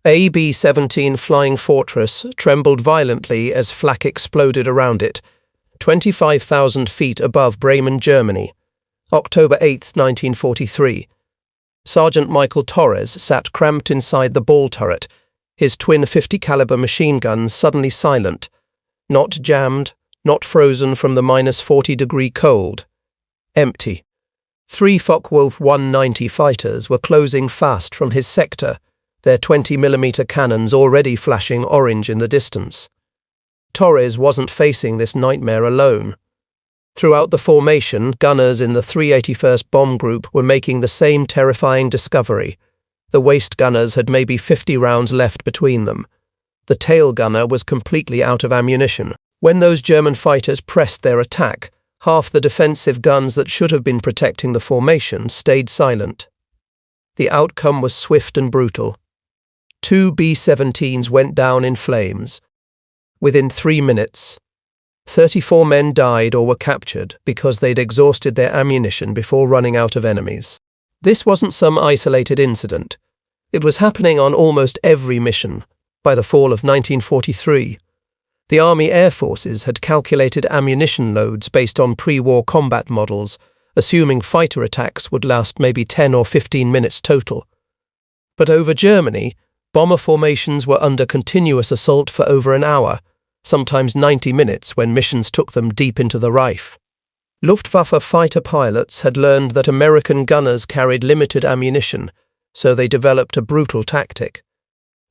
A B-17 Flying Fortress trembled violently as flak exploded around it, 25,000 feet above Bremen, Germany. October 8, 1943. Sergeant Michael Torres sat cramped inside the ball turret, his twin 50-caliber machine guns suddenly silent, not jammed, not frozen from the -40-degree cold. Empty. 3 Focke-Wulf 190 fighters were closing fast from his sector, their 20mm cannons already flashing orange in the distance. Torres wasn't facing this nightmare alone. Throughout the formation, gunners in the 381st Bomb Group were making the same terrifying discovery. The waist gunners had maybe 50 rounds left between them. The tail gunner was completely out of ammunition. When those German fighters pressed their attack, half the defensive guns that should have been protecting the formation stayed silent. The outcome was swift and brutal. 2 B-17s went down in flames. Within 3 minutes, 34 men died or were captured because they'd exhausted their ammunition before running out of enemies. This wasn't some isolated incident. It was happening on almost every mission. By the fall of 1943, the Army Air Forces had calculated ammunition loads based on pre-war combat models, assuming fighter attacks would last maybe 10 or 15 minutes total. But over Germany, bomber formations were under continuous assault for over an hour, sometimes 90 minutes when missions took them deep into the Reich. Luftwaffe fighter pilots had learned that American gunners carried limited ammunition, so they developed a brutal tactic.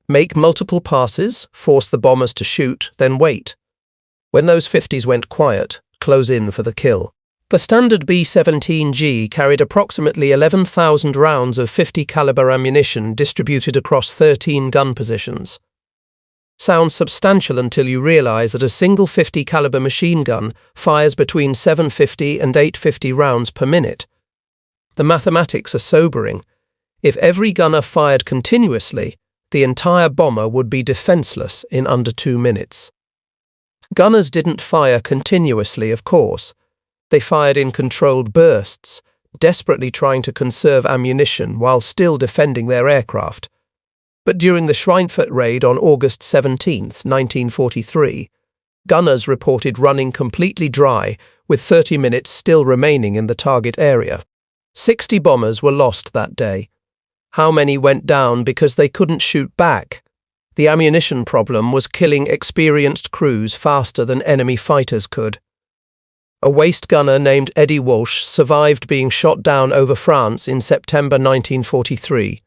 Make multiple passes, force the bombers to shoot, then wait. When those 50s went quiet, close in for the kill. The standard B-17G carried approximately 11,000 rounds of 50-caliber ammunition distributed across 13 gun positions. Sounds substantial until you realize that a single 50-caliber machine gun fires between 750 and 850 rounds per minute. The mathematics are sobering. If every gunner fired continuously, the entire bomber would be defenseless in under 2 minutes. Gunners didn't fire continuously, of course. They fired in controlled bursts, desperately trying to conserve ammunition while still defending their aircraft. But during the Schweinfurt raid on August 17, 1943, gunners reported running completely dry, with 30 minutes still remaining in the target area. 60 bombers were lost that day. How many went down because they couldn't shoot back? The ammunition problem was killing experienced crews faster than enemy fighters could. A waist gunner named Eddie Walsh survived being shot down over France in September 1943.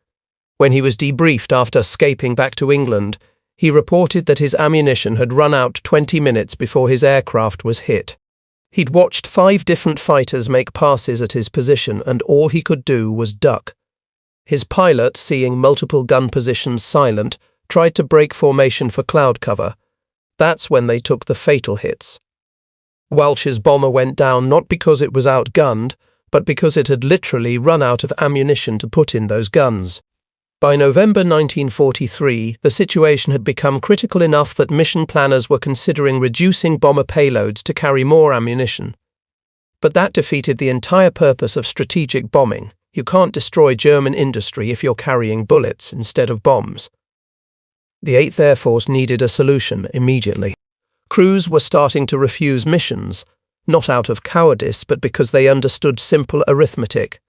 When he was debriefed after escaping back to England, he reported that his ammunition had run out 20 minutes before his aircraft was hit. He'd watched 5 different fighters make passes at his position, and all he could do was duck. His pilot, seeing multiple gun positions silent, tried to break formation for cloud cover. That's when they took the fatal hits. Walsh's bomber went down not because it was outgunned, but because it had literally run out of ammunition to put in those guns. By November 1943, the situation had become critical enough that mission planners were considering reducing bomber payloads to carry more ammunition. But that defeated the entire purpose of strategic bombing. You can't destroy German industry if you're carrying bullets instead of bombs. The 8th Air Force needed a solution immediately. Crews were starting to refuse missions, not out of cowardice but because they understood simple arithmetic.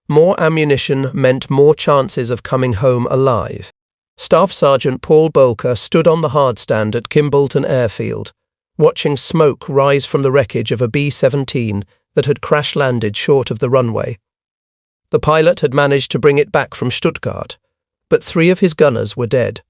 More ammunition meant more chances of coming home alive. Staff Sergeant Paul Bolker stood on the hardstand at Kimbolton Airfield, watching smoke rise from the wreckage of a B-17 that had crash-landed short of the runway. The pilot had managed to bring it back from Stuttgart, but 3 of his gunners were dead.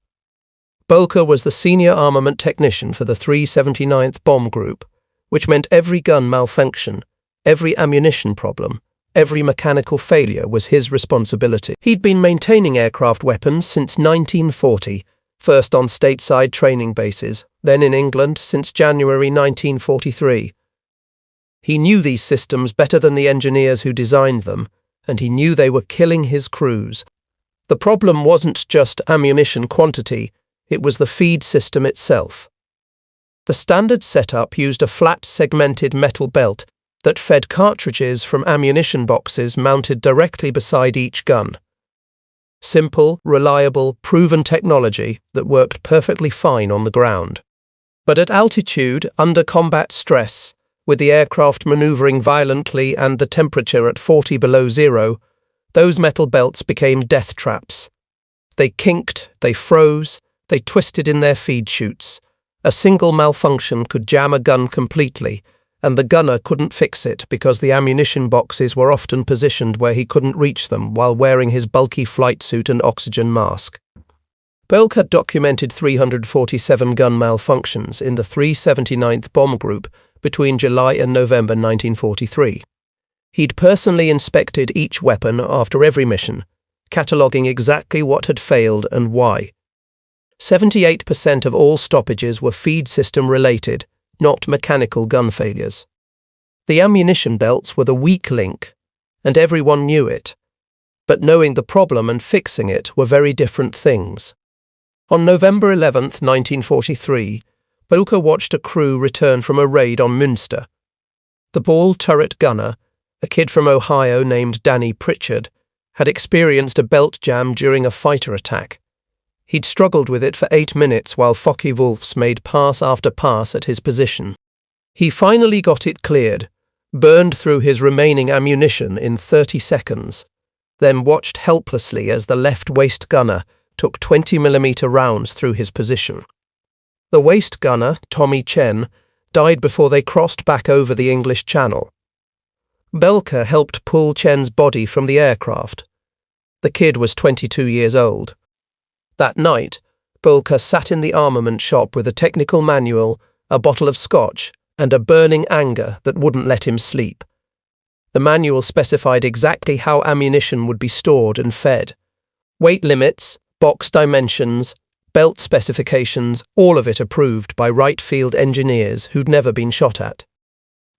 Bolker was the senior armament technician for the 379th Bomb Group, which meant every gun malfunction, every ammunition problem, every mechanical failure was his responsibility. He'd been maintaining aircraft weapons since 1940, first on stateside training bases, then in England since January 1943. He knew these systems better than the engineers who designed them, and he knew they were killing his crews. The problem wasn't just ammunition quantity, it was the feed system itself. The standard setup used a flat segmented metal belt that fed cartridges from ammunition boxes mounted directly beside each gun. Simple, reliable, proven technology that worked perfectly fine on the ground. But at altitude, under combat stress, with the aircraft maneuvering violently and the temperature at 40 below zero, those metal belts became death traps. They kinked, they froze, they twisted in their feed chutes. A single malfunction could jam a gun completely, and the gunner couldn't fix it because the ammunition boxes were often positioned where he couldn't reach them while wearing his bulky flight suit and oxygen mask. Bölk had documented 347 gun malfunctions in the 379th Bomb Group between July and November 1943. He'd personally inspected each weapon after every mission, cataloguing exactly what had failed and why. 78% of all stoppages were feed system related, not mechanical gun failures. The ammunition belts were the weak link, and everyone knew it. But knowing the problem and fixing it were very different things. On November 11, 1943, Bölk watched a crew return from a raid on Münster. The ball turret gunner, a kid from Ohio named Danny Pritchard, had experienced a belt jam during a fighter attack. He'd struggled with it for 8 minutes while Focke-Wulfs made pass after pass at his position. He finally got it cleared, burned through his remaining ammunition in 30 seconds, then watched helplessly as the left waist gunner took 20mm rounds through his position. The waist gunner, Tommy Chen, died before they crossed back over the English Channel. Bölk helped pull Chen's body from the aircraft. The kid was 22 years old. That night, Bölk sat in the armament shop with a technical manual, a bottle of scotch, and a burning anger that wouldn't let him sleep. The manual specified exactly how ammunition would be stored and fed. Weight limits, box dimensions, belt specifications, all of it approved by right field engineers who'd never been shot at.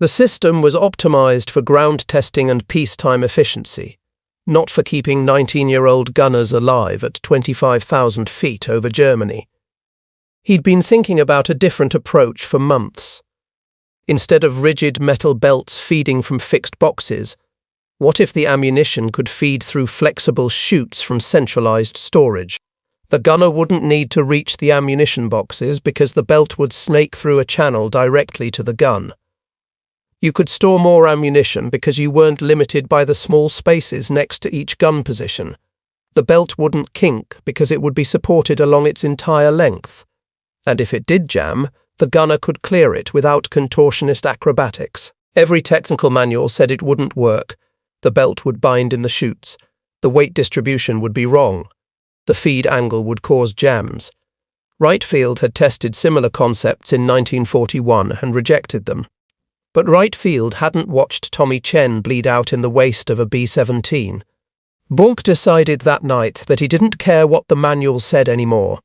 The system was optimized for ground testing and peacetime efficiency, not for keeping 19-year-old gunners alive at 25,000 feet over Germany. He'd been thinking about a different approach for months. Instead of rigid metal belts feeding from fixed boxes, what if the ammunition could feed through flexible chutes from centralized storage? The gunner wouldn't need to reach the ammunition boxes because the belt would snake through a channel directly to the gun. You could store more ammunition because you weren't limited by the small spaces next to each gun position. The belt wouldn't kink because it would be supported along its entire length. And if it did jam, the gunner could clear it without contortionist acrobatics. Every technical manual said it wouldn't work. The belt would bind in the chutes. The weight distribution would be wrong. The feed angle would cause jams. Wright Field had tested similar concepts in 1941 and rejected them. But Wright Field hadn't watched Tommy Chen bleed out in the waist of a B-17. Bölk decided that night that he didn't care what the manual said anymore.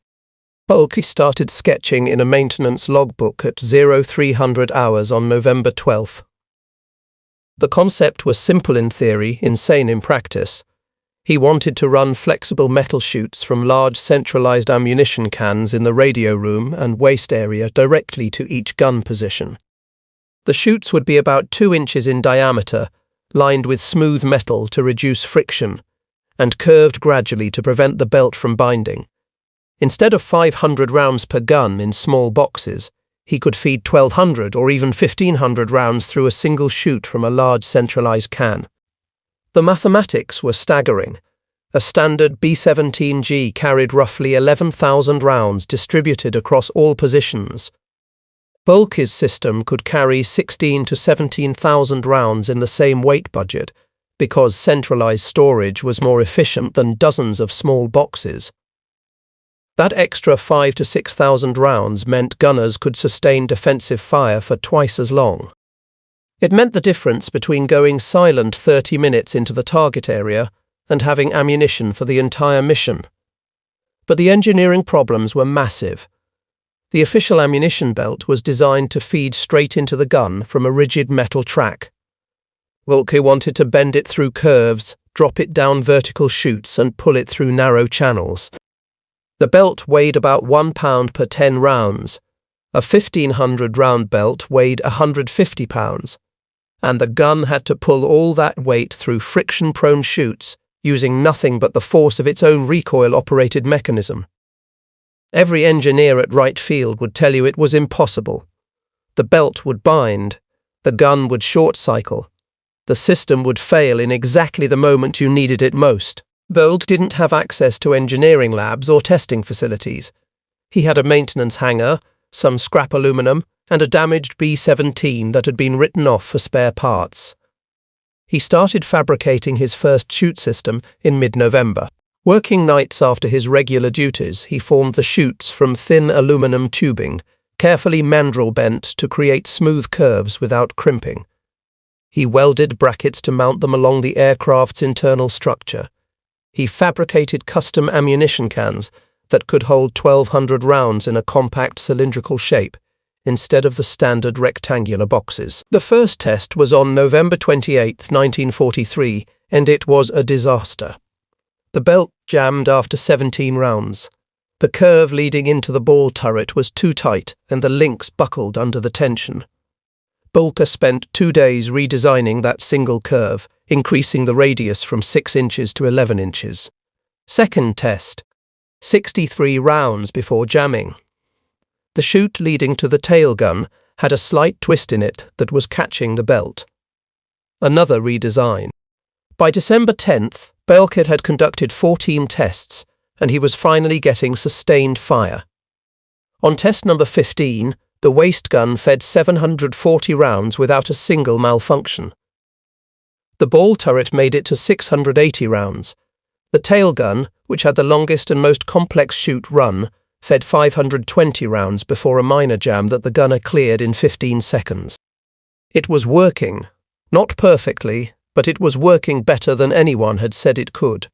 Bölk started sketching in a maintenance logbook at 0300 hours on November 12th. The concept was simple in theory, insane in practice. He wanted to run flexible metal chutes from large centralized ammunition cans in the radio room and waist area directly to each gun position. The chutes would be about 2 inches in diameter, lined with smooth metal to reduce friction, and curved gradually to prevent the belt from binding. Instead of 500 rounds per gun in small boxes, he could feed 1,200 or even 1,500 rounds through a single chute from a large centralized can. The mathematics were staggering. A standard B-17G carried roughly 11,000 rounds distributed across all positions. Bölk's system could carry 16,000 to 17,000 rounds in the same weight budget because centralized storage was more efficient than dozens of small boxes. That extra 5,000 to 6,000 rounds meant gunners could sustain defensive fire for twice as long. It meant the difference between going silent 30 minutes into the target area and having ammunition for the entire mission. But the engineering problems were massive. The official ammunition belt was designed to feed straight into the gun from a rigid metal track. Bölk wanted to bend it through curves, drop it down vertical chutes and pull it through narrow channels. The belt weighed about 1 pound per 10 rounds. A 1,500 round belt weighed 150 pounds. And the gun had to pull all that weight through friction-prone chutes using nothing but the force of its own recoil-operated mechanism. Every engineer at Wright Field would tell you it was impossible. The belt would bind, the gun would short-cycle, the system would fail in exactly the moment you needed it most. Bold didn't have access to engineering labs or testing facilities. He had a maintenance hangar, some scrap aluminum, and a damaged B-17 that had been written off for spare parts. He started fabricating his first chute system in mid-November. Working nights after his regular duties, he formed the chutes from thin aluminum tubing, carefully mandrel bent to create smooth curves without crimping. He welded brackets to mount them along the aircraft's internal structure. He fabricated custom ammunition cans that could hold 1,200 rounds in a compact cylindrical shape, instead of the standard rectangular boxes. The first test was on November 28, 1943, and it was a disaster. The belt jammed after 17 rounds. The curve leading into the ball turret was too tight, and the links buckled under the tension. Bolker spent 2 days redesigning that single curve, increasing the radius from 6 inches to 11 inches. Second test, 63 rounds before jamming. The chute leading to the tail gun had a slight twist in it that was catching the belt. Another redesign. By December 10th, Belkid had conducted 14 tests, and he was finally getting sustained fire. On test number 15, the waist gun fed 740 rounds without a single malfunction. The ball turret made it to 680 rounds. The tail gun, which had the longest and most complex chute run, fed 520 rounds before a minor jam that the gunner cleared in 15 seconds. It was working, not perfectly, but it was working better than anyone had said it could.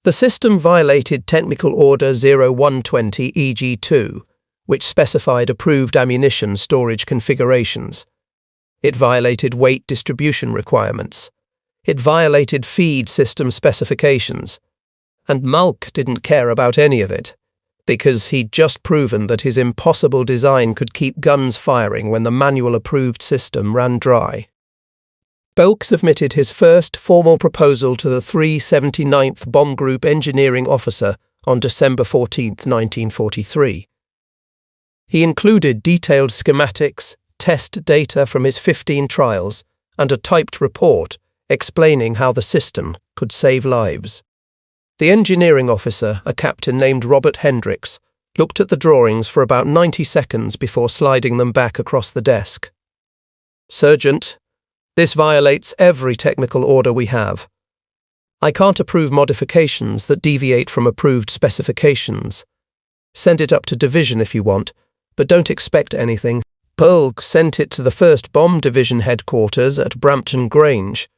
The system violated Technical Order 0120 EG2, which specified approved ammunition storage configurations. It violated weight distribution requirements. It violated feed system specifications. And Malk didn't care about any of it, because he'd just proven that his impossible design could keep guns firing when the manual-approved system ran dry. Belk submitted his first formal proposal to the 379th Bomb Group engineering officer on December 14, 1943. He included detailed schematics, test data from his 15 trials, and a typed report explaining how the system could save lives. The engineering officer, a captain named Robert Hendricks, looked at the drawings for about 90 seconds before sliding them back across the desk. "Sergeant, this violates every technical order we have. I can't approve modifications that deviate from approved specifications. Send it up to division if you want, but don't expect anything." Polk sent it to the 1st Bomb Division headquarters at Brampton Grange.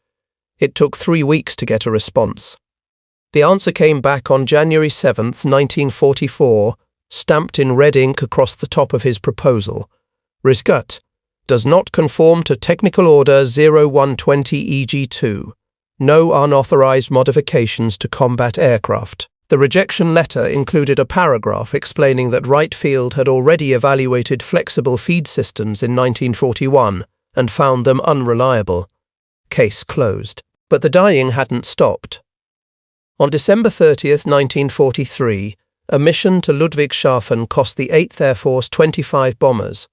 It took 3 weeks to get a response. The answer came back on January 7, 1944, stamped in red ink across the top of his proposal. Risgut does not conform to Technical Order 0120 EG2. No unauthorized modifications to combat aircraft. The rejection letter included a paragraph explaining that Wright Field had already evaluated flexible feed systems in 1941 and found them unreliable. Case closed. But the dying hadn't stopped. On December 30, 1943, a mission to Ludwigshafen cost the 8th Air Force 25 bombers.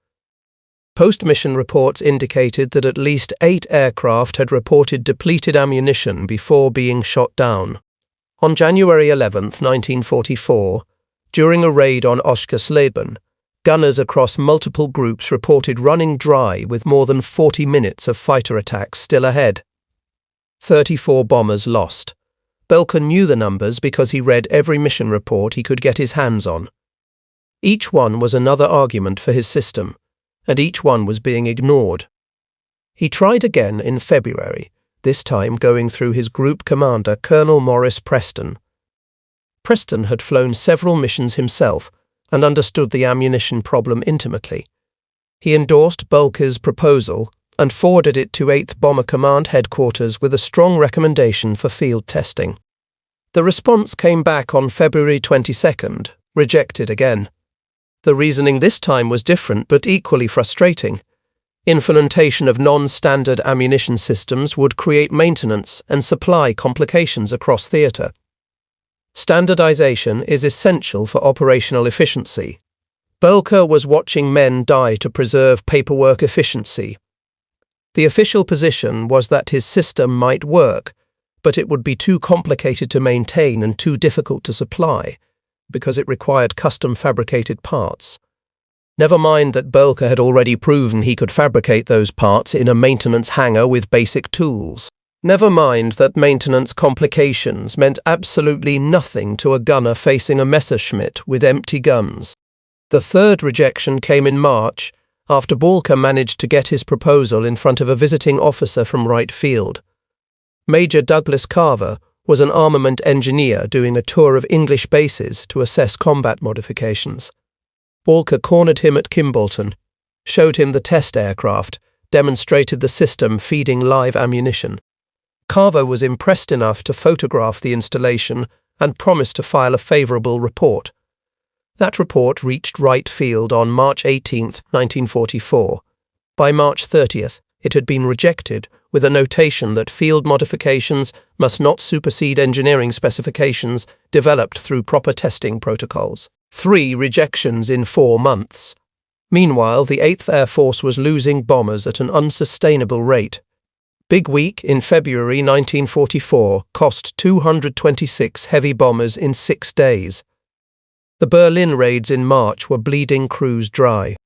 Post-mission reports indicated that at least 8 aircraft had reported depleted ammunition before being shot down. On January 11, 1944, during a raid on Oschersleben, gunners across multiple groups reported running dry with more than 40 minutes of fighter attacks still ahead. 34 bombers lost. Belker knew the numbers because he read every mission report he could get his hands on. Each one was another argument for his system, and each one was being ignored. He tried again in February, this time going through his group commander, Colonel Morris Preston. Preston had flown several missions himself and understood the ammunition problem intimately. He endorsed Belker's proposal and forwarded it to 8th Bomber Command headquarters with a strong recommendation for field testing. The response came back on February 22nd, rejected again. The reasoning this time was different but equally frustrating. Implementation of non-standard ammunition systems would create maintenance and supply complications across theatre. Standardization is essential for operational efficiency. Boelcke was watching men die to preserve paperwork efficiency. The official position was that his system might work, but it would be too complicated to maintain and too difficult to supply, because it required custom-fabricated parts. Never mind that Boelcke had already proven he could fabricate those parts in a maintenance hangar with basic tools. Never mind that maintenance complications meant absolutely nothing to a gunner facing a Messerschmitt with empty guns. The third rejection came in March, after Boelcke managed to get his proposal in front of a visiting officer from Wright Field. Major Douglas Carver was an armament engineer doing a tour of English bases to assess combat modifications. Boelcke cornered him at Kimbolton, showed him the test aircraft, demonstrated the system feeding live ammunition. Carver was impressed enough to photograph the installation and promised to file a favourable report. That report reached Wright Field on March 18, 1944. By March 30th, it had been rejected with a notation that field modifications must not supersede engineering specifications developed through proper testing protocols. 3 rejections in 4 months. Meanwhile, the 8th Air Force was losing bombers at an unsustainable rate. Big Week in February 1944 cost 226 heavy bombers in 6 days. The Berlin raids in March were bleeding crews dry.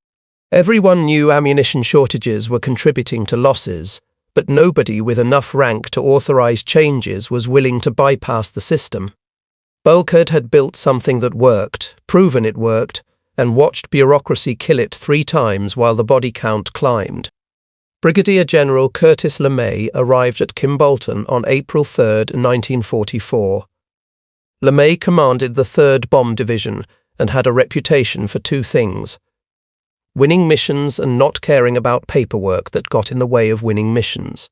Everyone knew ammunition shortages were contributing to losses, but nobody with enough rank to authorize changes was willing to bypass the system. Boelcke had built something that worked, proven it worked, and watched bureaucracy kill it 3 times while the body count climbed. Brigadier General Curtis LeMay arrived at Kimbolton on April 3, 1944. LeMay commanded the 3rd Bomb Division and had a reputation for 2 things: winning missions and not caring about paperwork that got in the way of winning missions.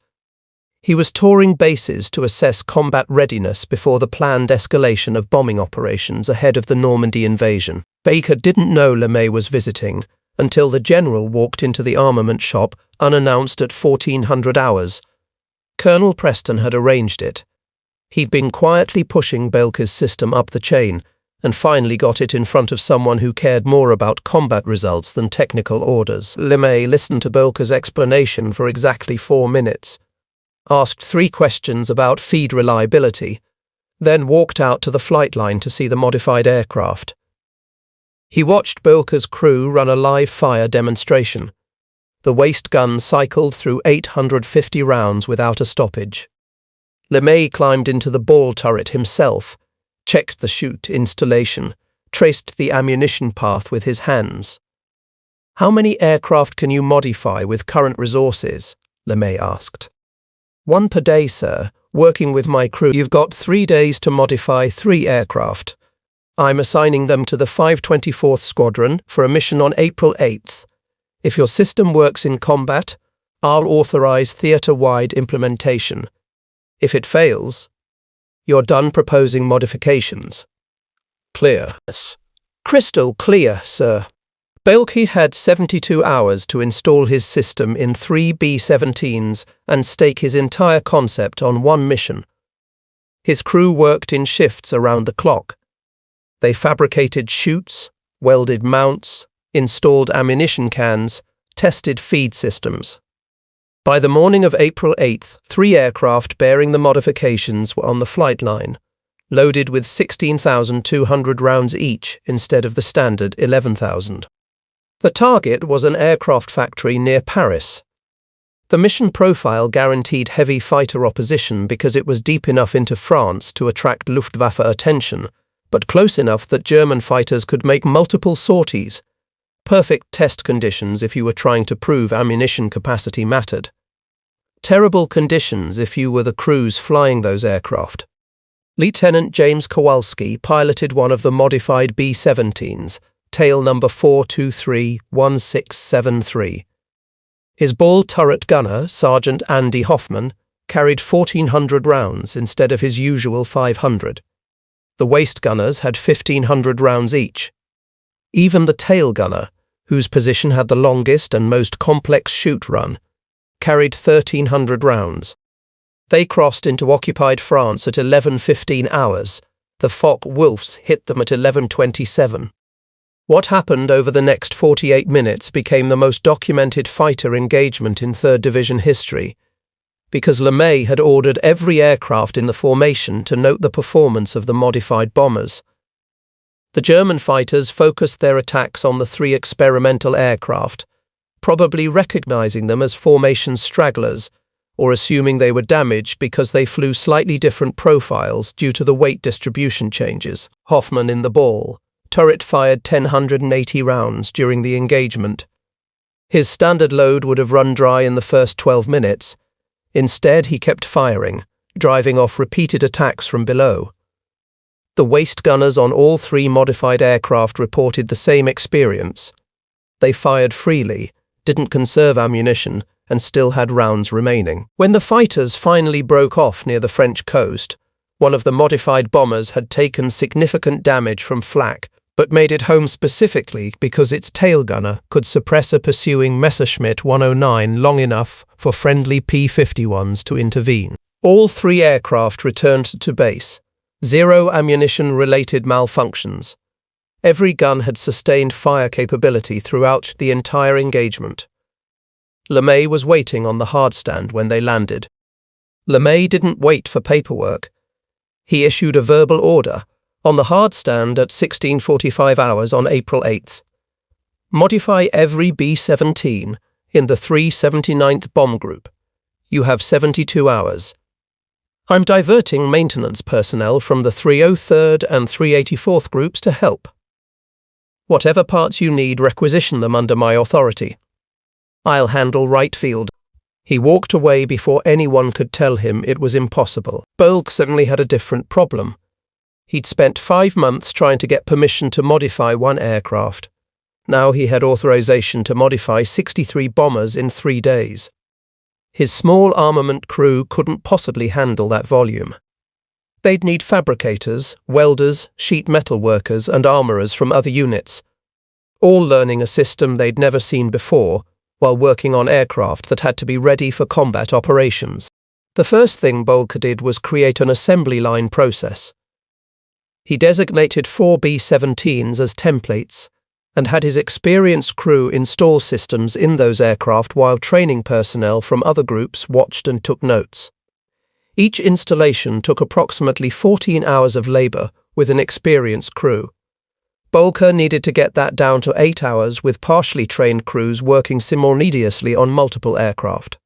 He was touring bases to assess combat readiness before the planned escalation of bombing operations ahead of the Normandy invasion. Baker didn't know LeMay was visiting until the general walked into the armament shop unannounced at 1400 hours. Colonel Preston had arranged it. He'd been quietly pushing Boelcke's system up the chain and finally got it in front of someone who cared more about combat results than technical orders. LeMay listened to Boelcke's explanation for exactly 4 minutes. Asked 3 questions about feed reliability, then walked out to the flight line to see the modified aircraft. He watched Boelcke's crew run a live fire demonstration. The waist gun cycled through 850 rounds without a stoppage. LeMay climbed into the ball turret himself, checked the chute installation, traced the ammunition path with his hands. "How many aircraft can you modify with current resources?" LeMay asked. "1 per day, sir. Working with my crew, you've got 3 days to modify 3 aircraft. I'm assigning them to the 524th Squadron for a mission on April 8th. If your system works in combat, I'll authorize theater-wide implementation. If it fails, you're done proposing modifications." "Clear." "Crystal clear, sir." Boelcke had 72 hours to install his system in 3 B-17s and stake his entire concept on 1 mission. His crew worked in shifts around the clock. They fabricated chutes, welded mounts, installed ammunition cans, tested feed systems. By the morning of April 8th, 3 aircraft bearing the modifications were on the flight line, loaded with 16,200 rounds each instead of the standard 11,000. The target was an aircraft factory near Paris. The mission profile guaranteed heavy fighter opposition because it was deep enough into France to attract Luftwaffe attention, but close enough that German fighters could make multiple sorties. Perfect test conditions if you were trying to prove ammunition capacity mattered. Terrible conditions if you were the crews flying those aircraft. Lieutenant James Kowalski piloted one of the modified B-17s, tail number 4231673. His ball turret gunner, Sergeant Andy Hoffman, carried 1,400 rounds instead of his usual 500. The waist gunners had 1,500 rounds each. Even the tail gunner, whose position had the longest and most complex shoot run, carried 1,300 rounds. They crossed into occupied France at 11:15 hours. The Focke-Wulfs hit them at 11:27. What happened over the next 48 minutes became the most documented fighter engagement in 3rd Division history, because LeMay had ordered every aircraft in the formation to note the performance of the modified bombers. The German fighters focused their attacks on the 3 experimental aircraft, probably recognizing them as formation stragglers, or assuming they were damaged because they flew slightly different profiles due to the weight distribution changes. Hoffmann in the ball. Turret fired 1,080 rounds during the engagement. His standard load would have run dry in the first 12 minutes. Instead, he kept firing, driving off repeated attacks from below. The waist gunners on all 3 modified aircraft reported the same experience. They fired freely, didn't conserve ammunition, and still had rounds remaining. When the fighters finally broke off near the French coast, one of the modified bombers had taken significant damage from flak, but made it home specifically because its tail gunner could suppress a pursuing Messerschmitt 109 long enough for friendly P-51s to intervene. All 3 aircraft returned to base. 0 ammunition-related malfunctions. Every gun had sustained fire capability throughout the entire engagement. LeMay was waiting on the hardstand when they landed. LeMay didn't wait for paperwork. He issued a verbal order on the hardstand at 16:45 hours on April 8th. Modify every B-17 in the 379th Bomb Group. You have 72 hours. I'm diverting maintenance personnel from the 303rd and 384th groups to help. Whatever parts you need, requisition them under my authority. I'll handle right field. He walked away before anyone could tell him it was impossible. Bolk certainly had a different problem. He'd spent 5 months trying to get permission to modify 1 aircraft. Now he had authorization to modify 63 bombers in 3 days. His small armament crew couldn't possibly handle that volume. They'd need fabricators, welders, sheet metal workers, and armourers from other units, all learning a system they'd never seen before while working on aircraft that had to be ready for combat operations. The first thing Bolker did was create an assembly line process. He designated 4 B-17s as templates and had his experienced crew install systems in those aircraft while training personnel from other groups watched and took notes. Each installation took approximately 14 hours of labour with an experienced crew. Bolker needed to get that down to 8 hours with partially trained crews working simultaneously on multiple aircraft.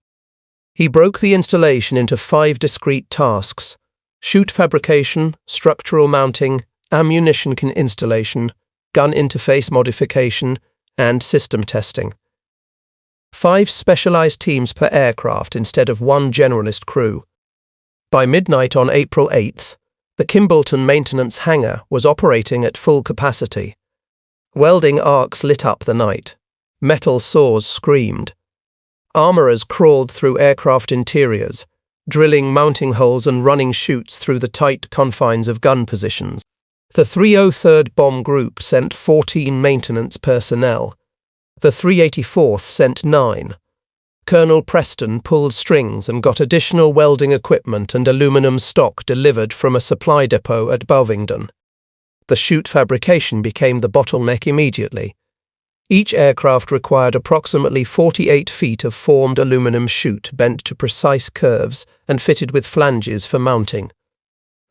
He broke the installation into 5 discrete tasks: chute fabrication, structural mounting, ammunition installation, gun interface modification, and system testing. 5 specialized teams per aircraft instead of 1 generalist crew. By midnight on April 8th, the Kimballton maintenance hangar was operating at full capacity. Welding arcs lit up the night. Metal saws screamed. Armourers crawled through aircraft interiors, drilling mounting holes and running chutes through the tight confines of gun positions. The 303rd Bomb Group sent 14 maintenance personnel. The 384th sent 9. Colonel Preston pulled strings and got additional welding equipment and aluminum stock delivered from a supply depot at Bovingdon. The chute fabrication became the bottleneck immediately. Each aircraft required approximately 48 feet of formed aluminum chute bent to precise curves and fitted with flanges for mounting.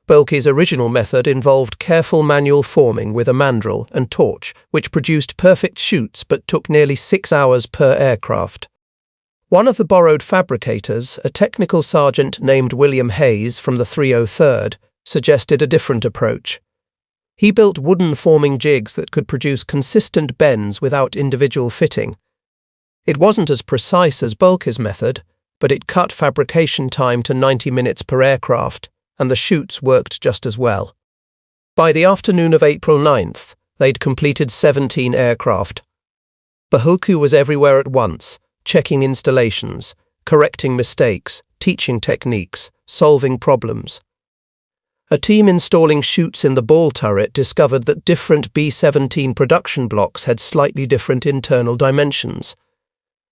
Bolke's original method involved careful manual forming with a mandrel and torch, which produced perfect chutes but took nearly 6 hours per aircraft. One of the borrowed fabricators, a technical sergeant named William Hayes from the 303rd, suggested a different approach. He built wooden forming jigs that could produce consistent bends without individual fitting. It wasn't as precise as Bolke's method, but it cut fabrication time to 90 minutes per aircraft, and the chutes worked just as well. By the afternoon of April 9th, they'd completed 17 aircraft. Bahulku was everywhere at once, checking installations, correcting mistakes, teaching techniques, solving problems. A team installing chutes in the ball turret discovered that different B-17 production blocks had slightly different internal dimensions.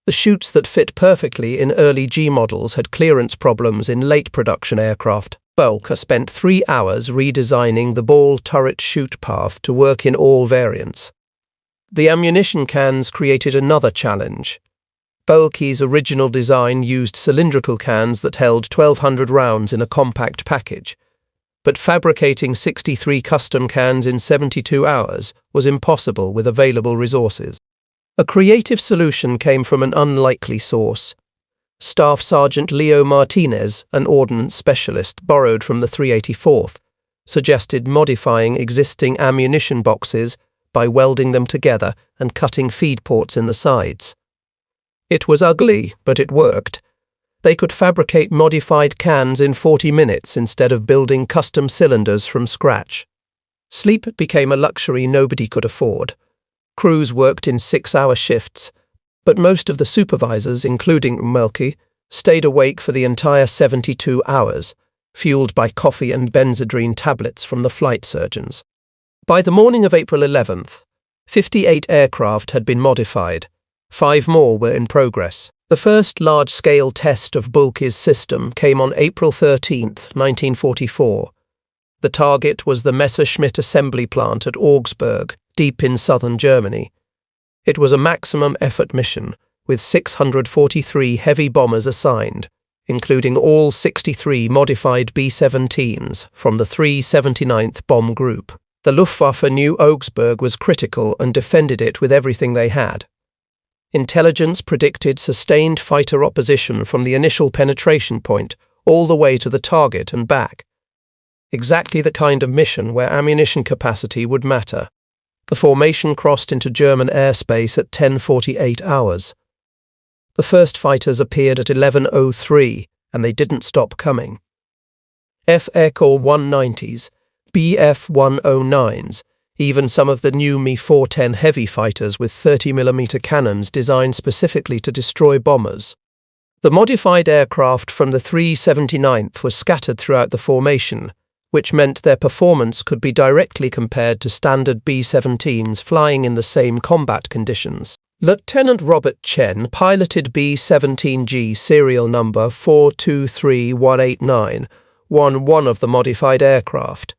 The chutes that fit perfectly in early G models had clearance problems in late production aircraft. Bureaucratic spent 3 hours redesigning the ball turret chute path to work in all variants. The ammunition cans created another challenge. Bureaucracic's original design used cylindrical cans that held 1,200 rounds in a compact package, but fabricating 63 custom cans in 72 hours was impossible with available resources. A creative solution came from an unlikely source. Staff Sergeant Leo Martinez, an ordnance specialist borrowed from the 384th, suggested modifying existing ammunition boxes by welding them together and cutting feed ports in the sides. It was ugly, but it worked. They could fabricate modified cans in 40 minutes instead of building custom cylinders from scratch. Sleep became a luxury nobody could afford. Crews worked in 6-hour shifts, but most of the supervisors, including Melky, stayed awake for the entire 72 hours, fueled by coffee and benzodrine tablets from the flight surgeons. By the morning of April 11th, 58 aircraft had been modified. 5 more were in progress. The first large-scale test of Bureaucracic's system came on April 13, 1944. The target was the Messerschmitt assembly plant at Augsburg, deep in southern Germany. It was a maximum effort mission, with 643 heavy bombers assigned, including all 63 modified B-17s from the 379th Bomb Group. The Luftwaffe knew Augsburg was critical and defended it with everything they had. Intelligence predicted sustained fighter opposition from the initial penetration point all the way to the target and back. Exactly the kind of mission where ammunition capacity would matter. The formation crossed into German airspace at 10:48 hours. The first fighters appeared at 11:03, and they didn't stop coming. F-Echo 190s, Bf-109s, even some of the new Me-410 heavy fighters with 30mm cannons designed specifically to destroy bombers. The modified aircraft from the 379th were scattered throughout the formation, which meant their performance could be directly compared to standard B-17s flying in the same combat conditions. Lieutenant Robert Chen piloted B-17G serial number 423189, one of the modified aircraft.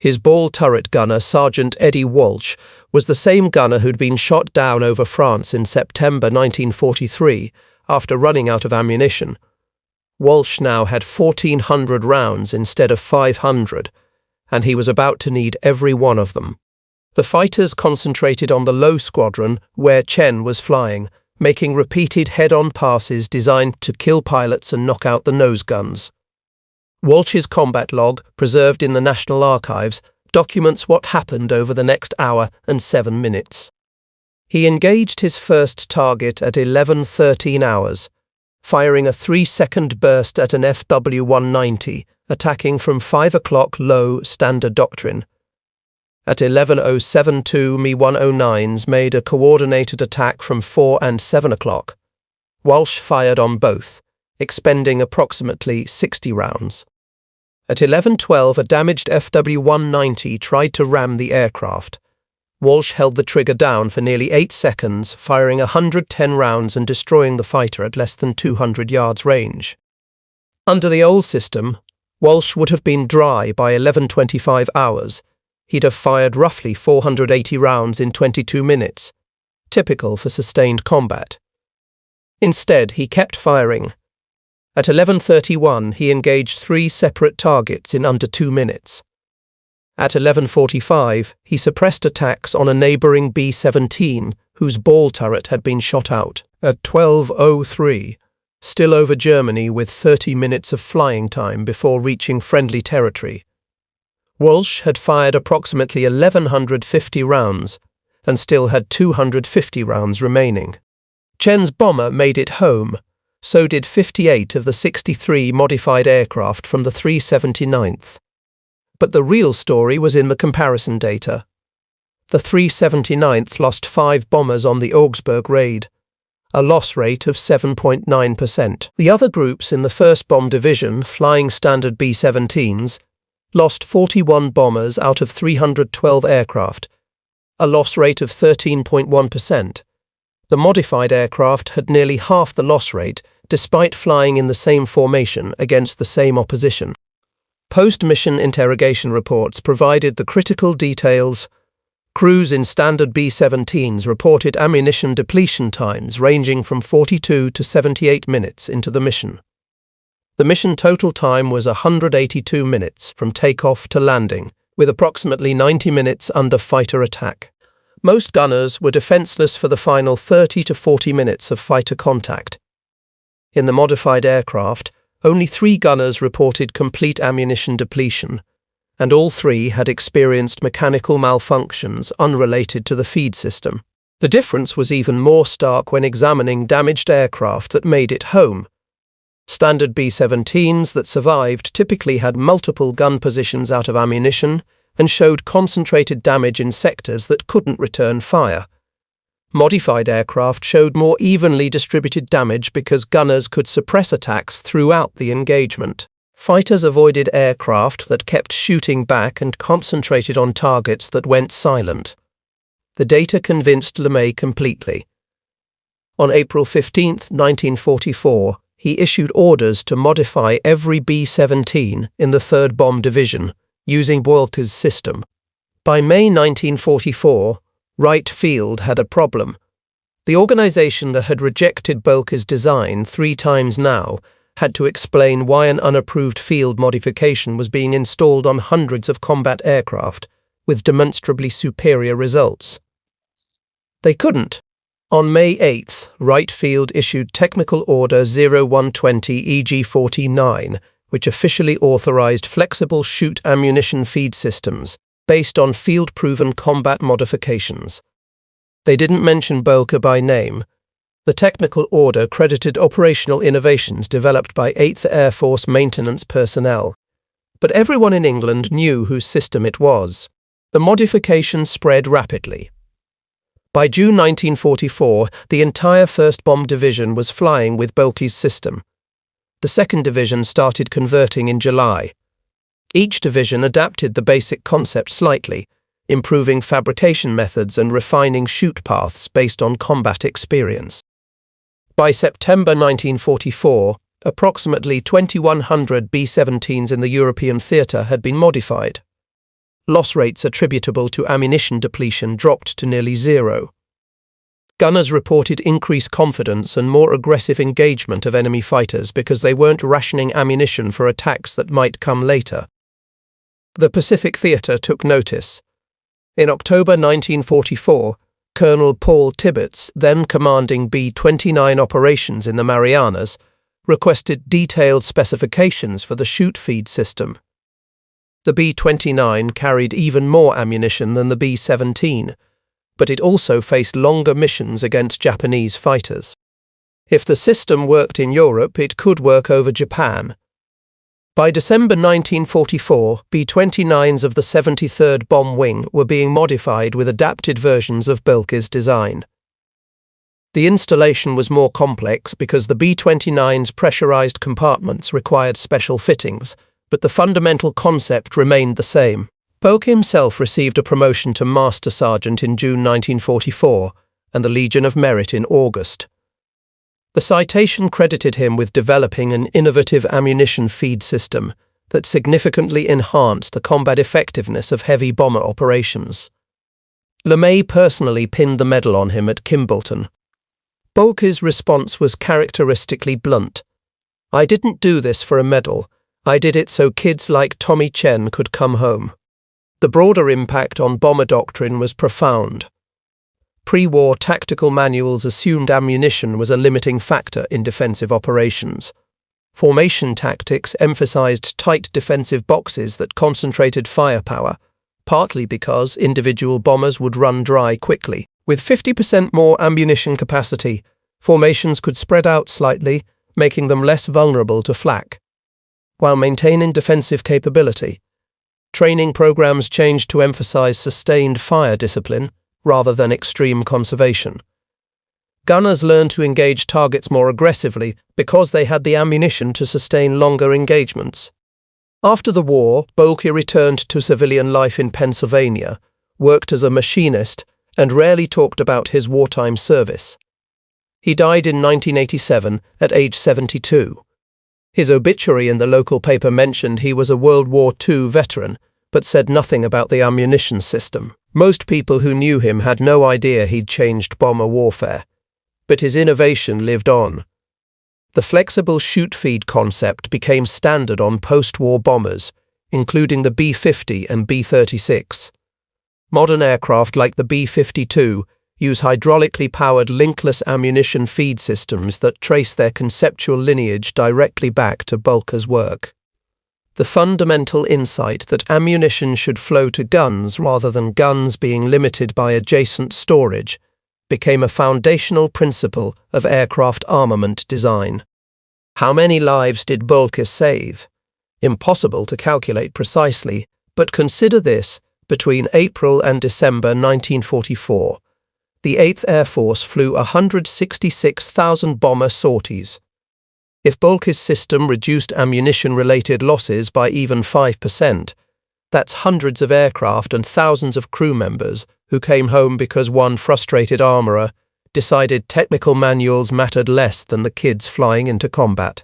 His ball turret gunner, Sergeant Eddie Walsh, was the same gunner who'd been shot down over France in September 1943 after running out of ammunition. Walsh now had 1,400 rounds instead of 500, and he was about to need every one of them. The fighters concentrated on the low squadron where Chen was flying, making repeated head-on passes designed to kill pilots and knock out the nose guns. Walsh's combat log, preserved in the National Archives, documents what happened over the next hour and 7 minutes. He engaged his first target at 11:13 hours, firing a 3-second burst at an FW-190, attacking from 5 o'clock low standard doctrine. At 11:07 Me-109s made a coordinated attack from 4 and 7 o'clock. Walsh fired on both, expending approximately 60 rounds. At 11:12, a damaged FW-190 tried to ram the aircraft. Walsh held the trigger down for nearly 8 seconds, firing 110 rounds and destroying the fighter at less than 200 yards range. Under the old system, Walsh would have been dry by 11:25 hours. He'd have fired roughly 480 rounds in 22 minutes, typical for sustained combat. Instead, he kept firing. At 11:31, he engaged 3 separate targets in under 2 minutes. At 11:45, he suppressed attacks on a neighbouring B-17, whose ball turret had been shot out. At 12:03, still over Germany with 30 minutes of flying time before reaching friendly territory, Walsh had fired approximately 1,150 rounds and still had 250 rounds remaining. Chen's bomber made it home. So did 58 of the 63 modified aircraft from the 379th. But the real story was in the comparison data. The 379th lost 5 bombers on the Augsburg raid, a loss rate of 7.9%. The other groups in the 1st Bomb Division, flying standard B-17s, lost 41 bombers out of 312 aircraft, a loss rate of 13.1%. The modified aircraft had nearly half the loss rate, despite flying in the same formation against the same opposition. Post-mission interrogation reports provided the critical details. Crews in standard B-17s reported ammunition depletion times ranging from 42 to 78 minutes into the mission. The mission total time was 182 minutes from takeoff to landing, with approximately 90 minutes under fighter attack. Most gunners were defenseless for the final 30 to 40 minutes of fighter contact. In the modified aircraft, only 3 gunners reported complete ammunition depletion, and all 3 had experienced mechanical malfunctions unrelated to the feed system. The difference was even more stark when examining damaged aircraft that made it home. Standard B-17s that survived typically had multiple gun positions out of ammunition and showed concentrated damage in sectors that couldn't return fire. Modified aircraft showed more evenly distributed damage because gunners could suppress attacks throughout the engagement. Fighters avoided aircraft that kept shooting back and concentrated on targets that went silent. The data convinced LeMay completely. On April 15, 1944, he issued orders to modify every B-17 in the 3rd Bomb Division, using Boelke's system. By May 1944, Wright Field had a problem. The organization that had rejected Boelke's design 3 times now had to explain why an unapproved field modification was being installed on hundreds of combat aircraft, with demonstrably superior results. They couldn't. On May 8, Wright Field issued Technical Order 0120 EG-49, which officially authorized flexible shoot ammunition feed systems based on field-proven combat modifications. They didn't mention Boelke by name. The technical order credited operational innovations developed by 8th Air Force maintenance personnel. But everyone in England knew whose system it was. The modification spread rapidly. By June 1944, the entire 1st Bomb Division was flying with Boelke's system. The 2nd Division started converting in July. Each division adapted the basic concept slightly, improving fabrication methods and refining shoot paths based on combat experience. By September 1944, approximately 2,100 B-17s in the European theatre had been modified. Loss rates attributable to ammunition depletion dropped to nearly 0. Gunners reported increased confidence and more aggressive engagement of enemy fighters because they weren't rationing ammunition for attacks that might come later. The Pacific Theatre took notice. In October 1944, Colonel Paul Tibbets, then commanding B-29 operations in the Marianas, requested detailed specifications for the shoot feed system. The B-29 carried even more ammunition than the B-17, but it also faced longer missions against Japanese fighters. If the system worked in Europe, it could work over Japan. By December 1944, B-29s of the 73rd Bomb Wing were being modified with adapted versions of Boelke's design. The installation was more complex because the B-29's pressurized compartments required special fittings, but the fundamental concept remained the same. Boelke himself received a promotion to Master Sergeant in June 1944 and the Legion of Merit in August. The citation credited him with developing an innovative ammunition feed system that significantly enhanced the combat effectiveness of heavy bomber operations. LeMay personally pinned the medal on him at Kimbolton. Boelke's response was characteristically blunt. "I didn't do this for a medal. I did it so kids like Tommy Chen could come home." The broader impact on bomber doctrine was profound. Pre-war tactical manuals assumed ammunition was a limiting factor in defensive operations. Formation tactics emphasized tight defensive boxes that concentrated firepower, partly because individual bombers would run dry quickly. With 50% more ammunition capacity, formations could spread out slightly, making them less vulnerable to flak. While maintaining defensive capability, training programs changed to emphasize sustained fire discipline rather than extreme conservation. Gunners learned to engage targets more aggressively because they had the ammunition to sustain longer engagements. After the war, Boelke returned to civilian life in Pennsylvania, worked as a machinist, and rarely talked about his wartime service. He died in 1987 at age 72. His obituary in the local paper mentioned he was a World War II veteran, but said nothing about the ammunition system. Most people who knew him had no idea he'd changed bomber warfare. But his innovation lived on. The flexible shoot-feed concept became standard on post-war bombers, including the B-50 and B-36. Modern aircraft like the B-52 use hydraulically powered linkless ammunition feed systems that trace their conceptual lineage directly back to Boelke's work. The fundamental insight that ammunition should flow to guns rather than guns being limited by adjacent storage became a foundational principle of aircraft armament design. How many lives did Boelke save? Impossible to calculate precisely, but consider this: between April and December 1944, the 8th Air Force flew 166,000 bomber sorties. If Boelke's system reduced ammunition-related losses by even 5%, that's hundreds of aircraft and thousands of crew members who came home because one frustrated armourer decided technical manuals mattered less than the kids flying into combat.